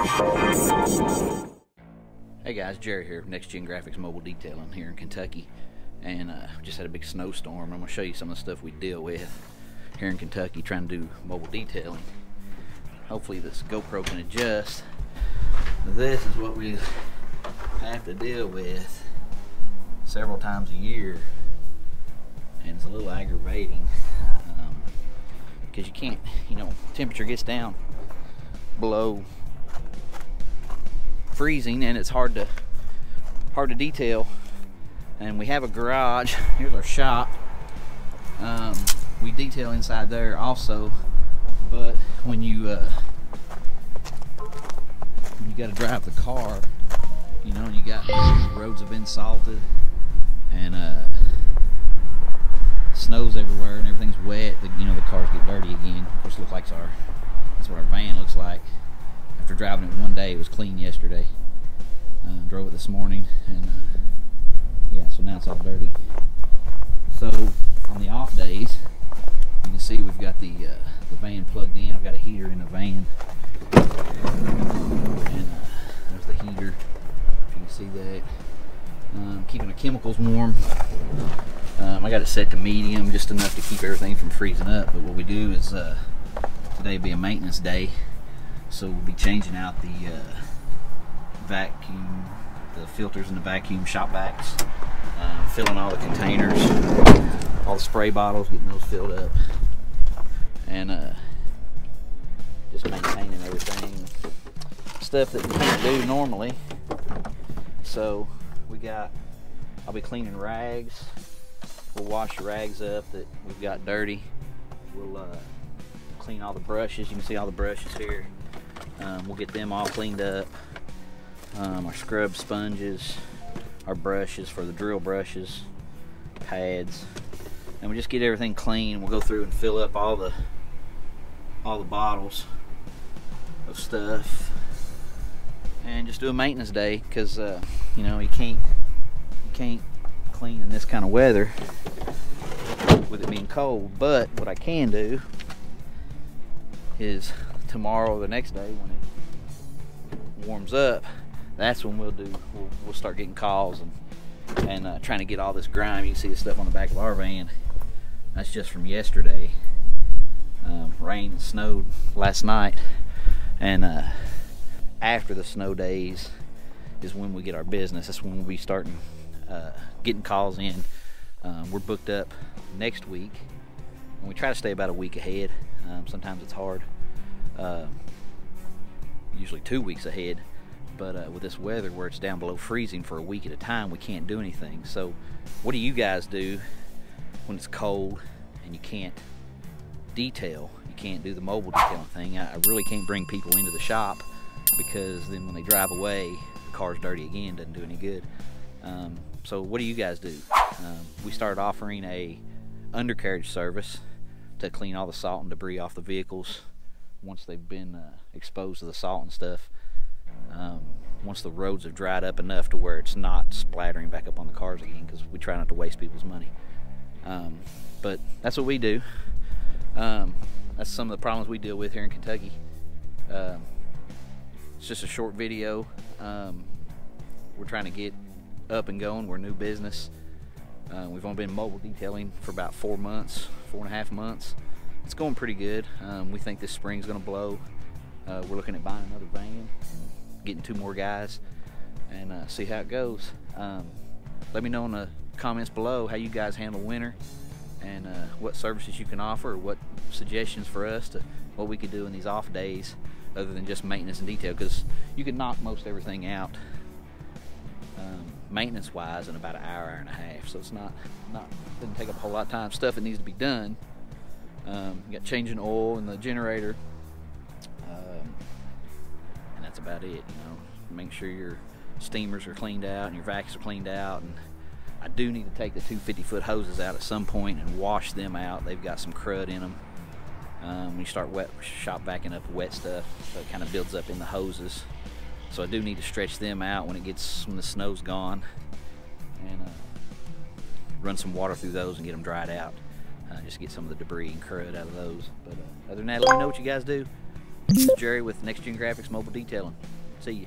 Hey guys, Jerry here from NXTGEN Graphics Mobile Detailing here in Kentucky, and just had a big snowstorm. I'm going to show you some of the stuff we deal with here in Kentucky trying to do mobile detailing. Hopefully this GoPro can adjust. This is what we have to deal with several times a year, and it's a little aggravating because you can't, temperature gets down below freezing and it's hard to detail. And we have a garage. Here's our shop. We detail inside there also, but when you got to drive the car, and you got roads have been salted and snow's everywhere and everything's wet, the cars get dirty again. Of course, that's what our van looks like. After driving it one day, it was clean yesterday. Drove it this morning, and yeah, so now it's all dirty. So on the off days, you can see we've got the van plugged in. I've got a heater in the van, and there's the heater. If you can see that, keeping the chemicals warm. I got it set to medium, just enough to keep everything from freezing up. But what we do is today will be a maintenance day, so we'll be changing out the vacuum, the filters in the vacuum shop vacs, filling all the containers, all the spray bottles, getting those filled up, and just maintaining everything, stuff that you can't do normally. So I'll be cleaning rags. We'll wash the rags up that we've got dirty. We'll clean all the brushes. You can see all the brushes here. We'll get them all cleaned up. Our scrub sponges, our brushes for the drill brushes, pads, and we just get everything clean. We'll go through and fill up all the bottles of stuff, and just do a maintenance day, because you can't clean in this kind of weather with it being cold. But what I can do is tomorrow or the next day, when it warms up, that's when we'll start getting calls and trying to get all this grime. You can see the stuff on the back of our van. That's just from yesterday. Rain and snowed last night, and after the snow days is when we get our business. That's when we'll be starting getting calls in. We're booked up next week, and we try to stay about a week ahead. Sometimes it's hard, usually 2 weeks ahead, but with this weather where it's down below freezing for a week at a time, we can't do anything. So what do you guys do when it's cold and you can't detail? You can't do the mobile detailing thing. I really can't bring people into the shop, because then when they drive away, the car's dirty again. Doesn't do any good. So what do you guys do? We started offering a undercarriage service to clean all the salt and debris off the vehicles once they've been exposed to the salt and stuff. Once the roads have dried up enough to where it's not splattering back up on the cars again, because we try not to waste people's money. But that's what we do. That's some of the problems we deal with here in Kentucky. It's just a short video. We're trying to get up and going. We're a new business. We've only been mobile detailing for about 4 months, 4.5 months. It's going pretty good. We think this spring's going to blow. We're looking at buying another van, getting 2 more guys, and see how it goes. Let me know in the comments below how you guys handle winter, and what services you can offer, or what suggestions for us to what we could do in these off days other than just maintenance and detail, because you can knock most everything out maintenance wise in about an hour and a half. So it's not doesn't take up a whole lot of time. Stuff that needs to be done, you got changing oil in the generator, and that's about it. Make sure your steamers are cleaned out and your vacs are cleaned out. And I do need to take the 2 50-foot hoses out at some point and wash them out. They've got some crud in them. When you start shop vacuuming up wet stuff, so it kind of builds up in the hoses. So I do need to stretch them out when the snow's gone, and run some water through those and get them dried out, just to get some of the debris and crud out of those. But other than that, let me know what you guys do. This is Jerry with NXTGEN Graphics Mobile Detailing. See you.